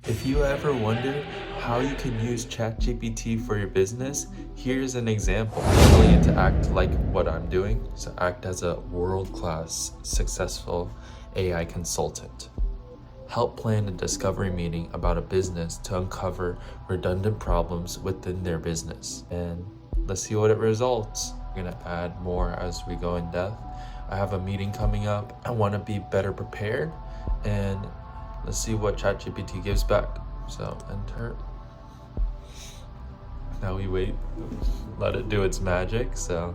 If you ever wondered how you can use ChatGPT for your business, here's an example. I'm telling it to act like what I'm doing, so act as a world-class, successful AI consultant. Help plan a discovery meeting about a business to uncover redundant problems within their business. And let's see what it results. We're gonna add more as we go in depth. I have a meeting coming up. I wanna be better prepared, and let's see what ChatGPT gives back. So enter. Now we wait, let it do its magic. So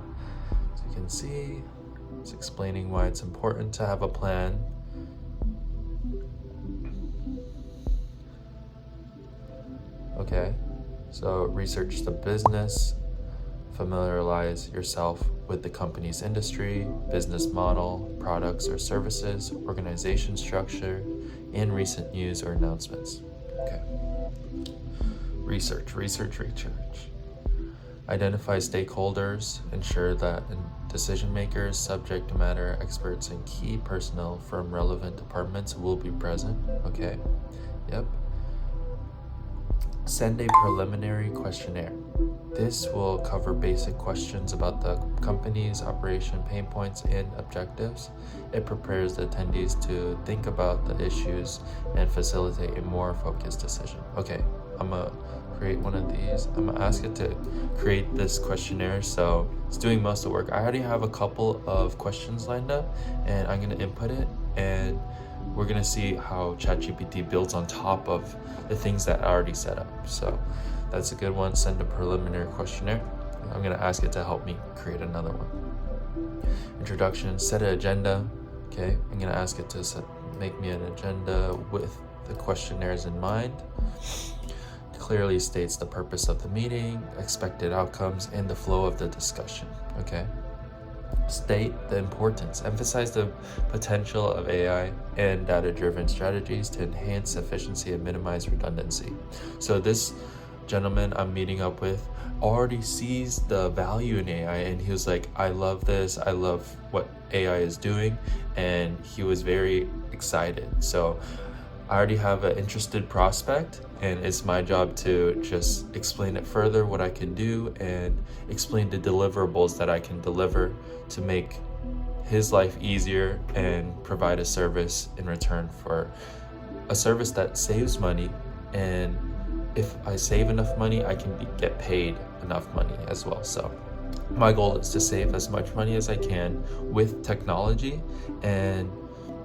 as you can see, it's explaining why it's important to have a plan. Okay, so research the business, familiarize yourself with the company's industry, business model, products or services, organization structure, and recent news or announcements. Okay. Research. Identify stakeholders, ensure that decision makers, subject matter experts, and key personnel from relevant departments will be present. Okay. Yep. Send a preliminary questionnaire. This will cover basic questions about the company's operation, pain points, and objectives. It prepares the attendees to think about the issues and facilitate a more focused decision. Okay, I'm gonna create one of these. I'm gonna ask it to create this questionnaire, so it's doing most of the work. I already have a couple of questions lined up, and I'm gonna input it, and we're gonna see how ChatGPT builds on top of the things that I already set up. So that's a good one. Send a preliminary questionnaire. I'm gonna ask it to help me create another one. Introduction, set an agenda. Okay, I'm gonna ask it to make me an agenda with the questionnaires in mind. Clearly states the purpose of the meeting, expected outcomes, and the flow of the discussion. Okay. State the importance, emphasize the potential of AI and data-driven strategies to enhance efficiency and minimize redundancy. So this gentleman I'm meeting up with already sees the value in AI, and he was like, I love this, I love what AI is doing, and he was very excited. So I already have an interested prospect, and it's my job to just explain it further, what I can do, and explain the deliverables that I can deliver to make his life easier and provide a service in return for a service that saves money. And if I save enough money, I can get paid enough money as well. So my goal is to save as much money as I can with technology, and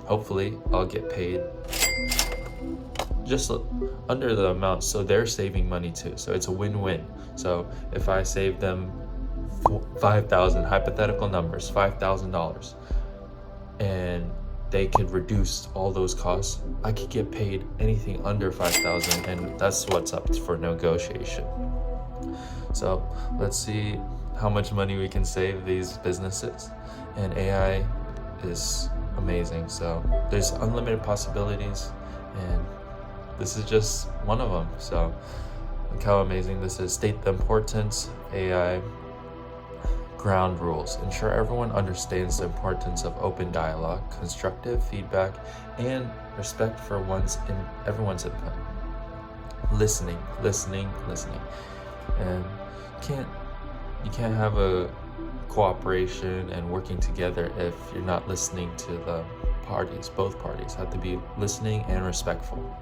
hopefully I'll get paid just under the amount, so they're saving money too. So it's a win-win. So if I save them $5,000, hypothetical numbers, $5,000, and they could reduce all those costs, I could get paid anything under $5,000, and that's what's up for negotiation. So let's see how much money we can save these businesses. And AI is amazing. So there's unlimited possibilities, and this is just one of them. So look how amazing this is. State the importance, AI. Ground rules. Ensure everyone understands the importance of open dialogue, constructive feedback, and respect for everyone's input. Listening. And you can't have a cooperation and working together if you're not listening to the parties. Both parties have to be listening and respectful.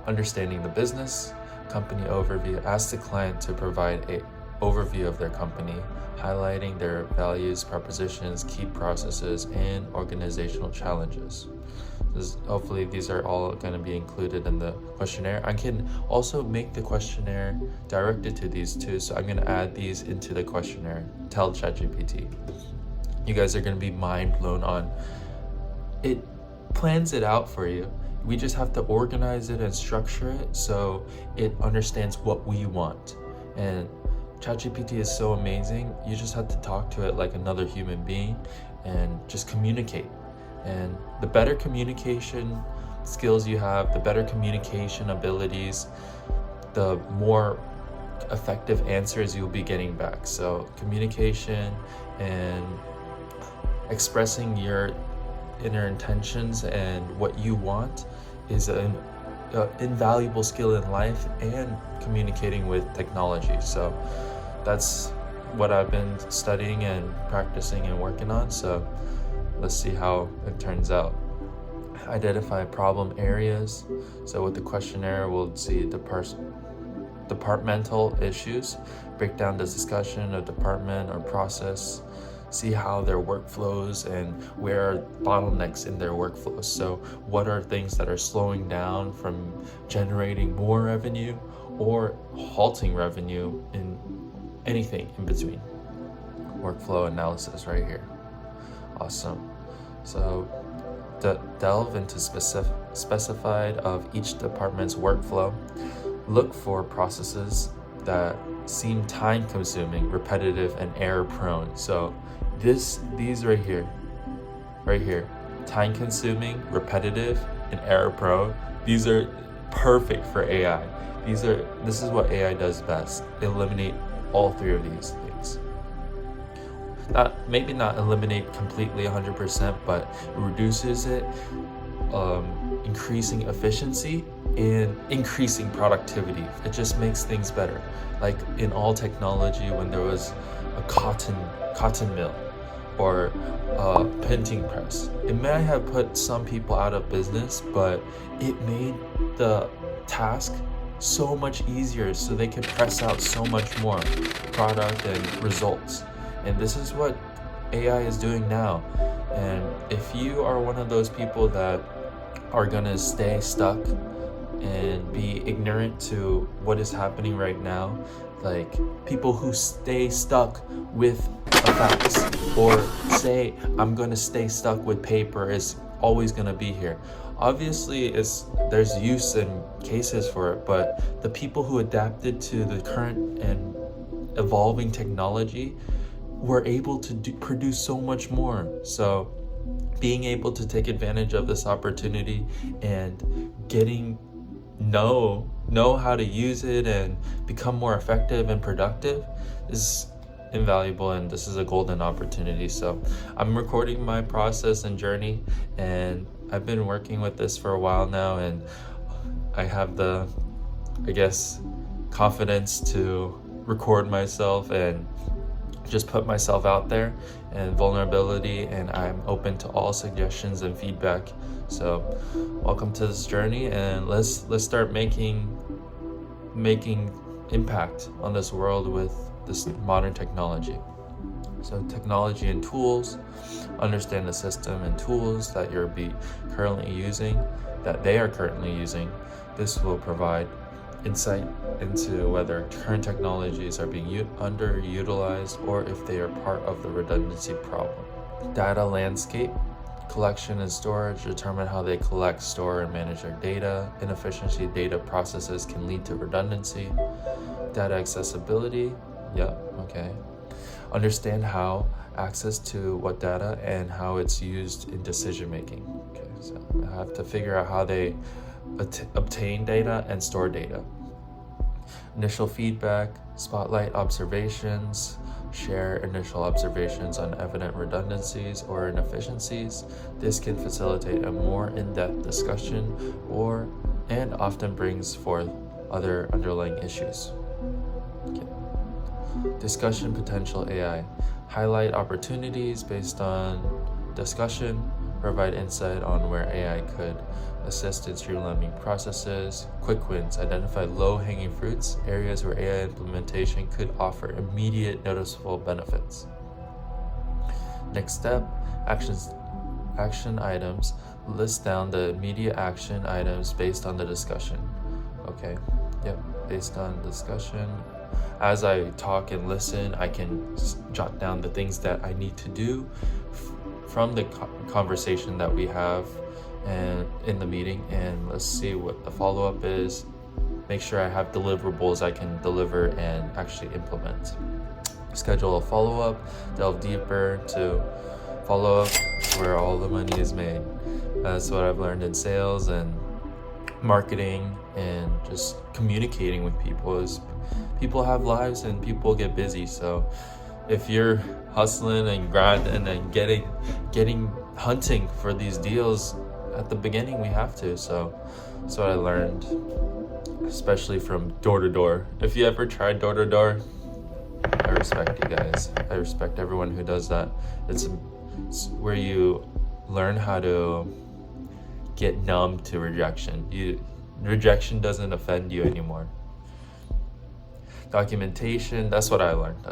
Understanding the business, company overview. Ask the client to provide an overview of their company, highlighting their values, propositions, key processes, and organizational challenges. Hopefully these are all going to be included in the questionnaire. I can also make the questionnaire directed to these two, so I'm going to add these into the questionnaire. Tell ChatGPT. You guys are going to be mind blown on it. Plans it out for you. We just have to organize it and structure it so it understands what we want. And ChatGPT is so amazing. You just have to talk to it like another human being and just communicate. And the better communication skills you have, the better communication abilities, the more effective answers you'll be getting back. So communication and expressing your inner intentions and what you want is invaluable skill in life and communicating with technology. So that's what I've been studying and practicing and working on. So let's see how it turns out. Identify problem areas. So with the questionnaire, we'll see departmental issues, break down the discussion of department or process, see how their workflows and where are bottlenecks in their workflows. So what are things that are slowing down from generating more revenue or halting revenue in anything in between. Workflow analysis right here. Awesome. So delve into specified of each department's workflow. Look for processes that seem time consuming, repetitive, and error prone. So these right here, time consuming, repetitive, and error prone, these are perfect for AI. This is what AI does best. Eliminate all three of these things. Maybe not eliminate completely 100%, but reduces it, increasing efficiency and increasing productivity. It just makes things better. Like in all technology, when there was a cotton mill or a printing press, it may have put some people out of business, but it made the task so much easier, so they can press out so much more product and results. And this is what AI is doing now. And if you are one of those people that are gonna stay stuck and be ignorant to what is happening right now, like people who stay stuck with facts or say I'm gonna stay stuck with paper is always gonna be here. Obviously there's use and cases for it, but the people who adapted to the current and evolving technology were able to produce so much more. So being able to take advantage of this opportunity and know how to use it and become more effective and productive is invaluable, and this is a golden opportunity. So I'm recording my process and journey, and I've been working with this for a while now, and I have the, confidence to record myself and just put myself out there and vulnerability, and I'm open to all suggestions and feedback. So welcome to this journey, and let's start making impact on this world with this modern technology. So technology and tools, understand the system and tools that they are currently using. This will provide insight into whether current technologies are being underutilized or if they are part of the redundancy problem. Data landscape, collection and storage, determine how they collect, store, and manage their data. Inefficiency data processes can lead to redundancy. Data accessibility, understand how access to what data and how it's used in decision making. So I have to figure out how they obtain data and store data. Initial feedback, spotlight observations, share initial observations on evident redundancies or inefficiencies. This can facilitate a more in-depth discussion and often brings forth other underlying issues. Discussion potential AI. Highlight opportunities based on discussion, provide insight on where AI could assist in streamlining processes. Quick wins, identify low-hanging fruits, areas where AI implementation could offer immediate noticeable benefits. Next step, action items. List down the immediate action items based on the discussion. Based on discussion. As I talk and listen, I can jot down the things that I need to do from the conversation that we have and in the meeting, and let's see what the follow-up is. Make sure I have deliverables I can deliver and actually implement. Schedule a follow-up, delve deeper to follow-up where all the money is made. That's what I've learned in sales and marketing and just communicating with people. Is people have lives and people get busy. So if you're hustling and grinding and getting hunting for these deals, at the beginning we have to. So that's what I learned, especially from door to door. If you ever tried door to door, I respect you guys. I respect everyone who does that. It's where you learn how to get numb to rejection. Rejection doesn't offend you anymore. Documentation, that's what I learned.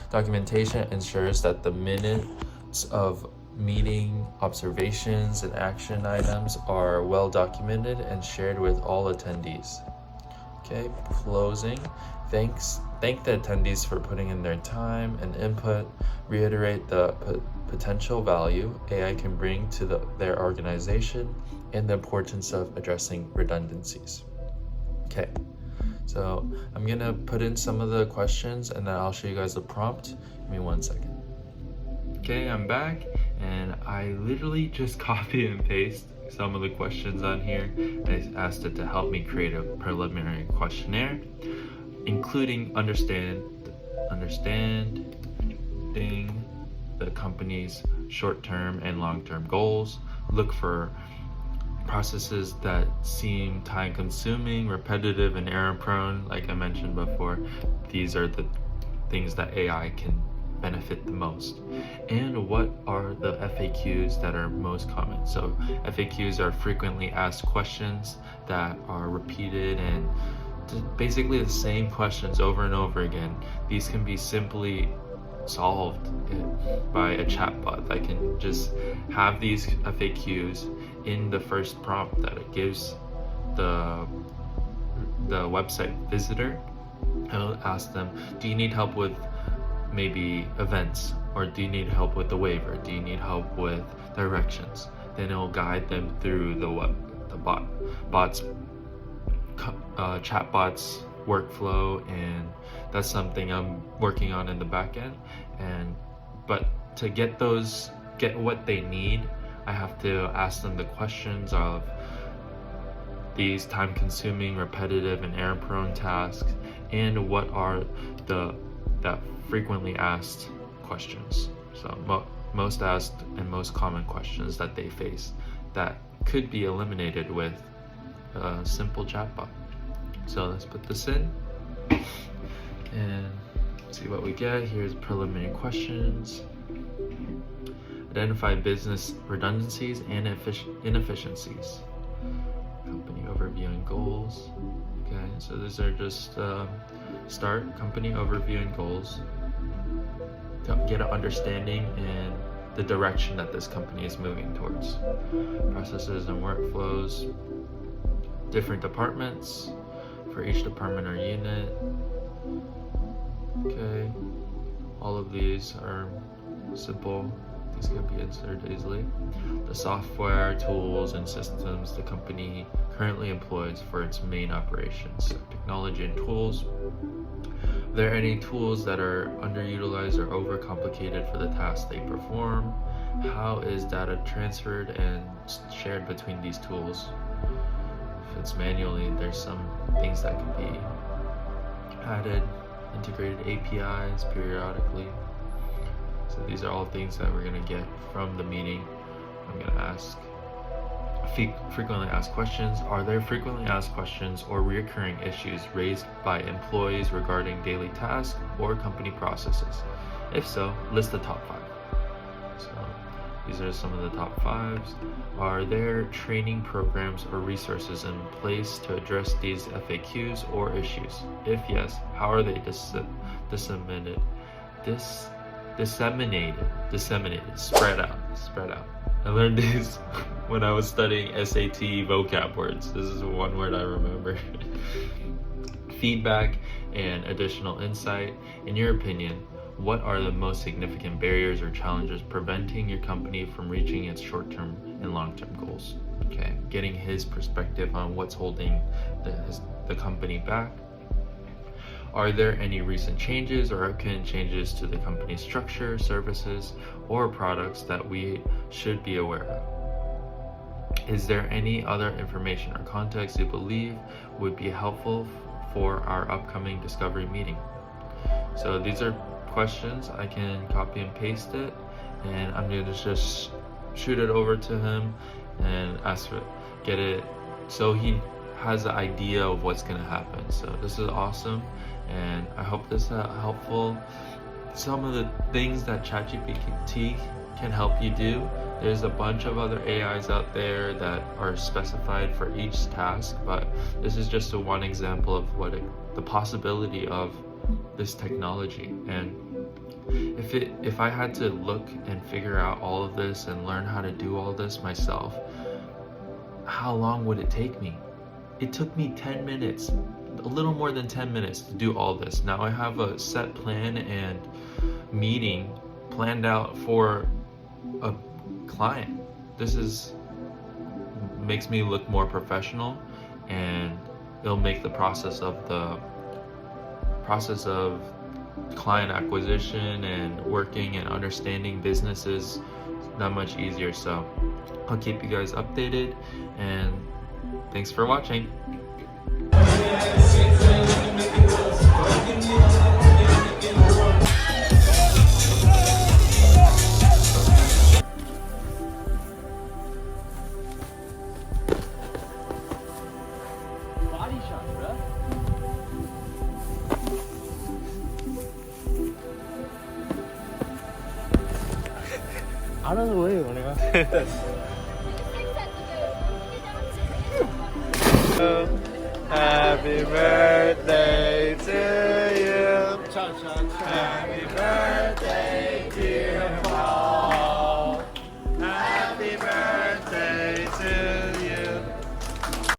Documentation ensures that the minutes of meeting observations and action items are well documented and shared with all attendees. Okay, closing. Thank the attendees for putting in their time and input. Reiterate the potential value AI can bring to their organization and the importance of addressing redundancies. Okay, so I'm gonna put in some of the questions and then I'll show you guys the prompt. Give me 1 second. Okay, I'm back, and I literally just copy and paste some of the questions on here. I asked it to help me create a preliminary questionnaire, including understanding the company's short-term and long-term goals. Look for processes that seem time-consuming, repetitive, and error-prone. Like I mentioned before, these are the things that AI can benefit the most. And what are the FAQs that are most common? So FAQs are frequently asked questions that are repeated and basically the same questions over and over again. These can be simply solved by a chatbot that can just have these FAQs in the first prompt that it gives the website visitor. It'll ask them, do you need help with maybe events, or do you need help with the waiver? Do you need help with directions? Then it'll guide them through the chatbot's workflow, and that's something I'm working on in the back end. But to get what they need, I have to ask them the questions of these time-consuming, repetitive, and error-prone tasks, and what are the frequently asked questions. So most asked and most common questions that they face that could be eliminated with a simple chatbot. So let's put this in and see what we get. Here's preliminary questions. Identify business redundancies and inefficiencies. Company overview and goals. Okay, so these are just start company overview and goals to get an understanding and the direction that this company is moving towards. Processes and workflows, different departments for each department or unit. Okay, all of these are simple. These can be inserted easily. The software, tools, and systems the company currently employs for its main operations. So technology and tools. Are there any tools that are underutilized or overcomplicated for the tasks they perform? How is data transferred and shared between these tools? If it's manually, there's some things that could be added, integrated APIs periodically. So these are all things that we're going to get from the meeting. I'm going to ask frequently asked questions. Are there frequently asked questions or recurring issues raised by employees regarding daily tasks or company processes? If so, list the top 5. So these are some of the top 5s. Are there training programs or resources in place to address these FAQs or issues? If yes, how are they disseminated, spread out. I learned these when I was studying SAT vocab words. This is one word I remember. Feedback and additional insight. In your opinion, what are the most significant barriers or challenges preventing your company from reaching its short-term and long-term goals? Okay, getting his perspective on what's holding the company back. Are there any recent changes or upcoming changes to the company's structure, services, or products that we should be aware of? Is there any other information or context you believe would be helpful for our upcoming discovery meeting? So these are questions. I can copy and paste it, and I'm going to just shoot it over to him, and get it so he has an idea of what's going to happen. So this is awesome, and I hope this is helpful. Some of the things that ChatGPT can help you do, there's a bunch of other AIs out there that are specified for each task, but this is just one example of the possibility of this technology. And if I had to look and figure out all of this and learn how to do all this myself, how long would it take me? It took me 10 minutes, a little more than 10 minutes to do all this. Now I have a set plan and meeting planned out for a client. This makes me look more professional, and it'll make the process of client acquisition and working and understanding businesses that much easier. So I'll keep you guys updated, and thanks for watching. Body shot, bro. 안 하는 거예요, 내가. Happy birthday to you. Happy birthday.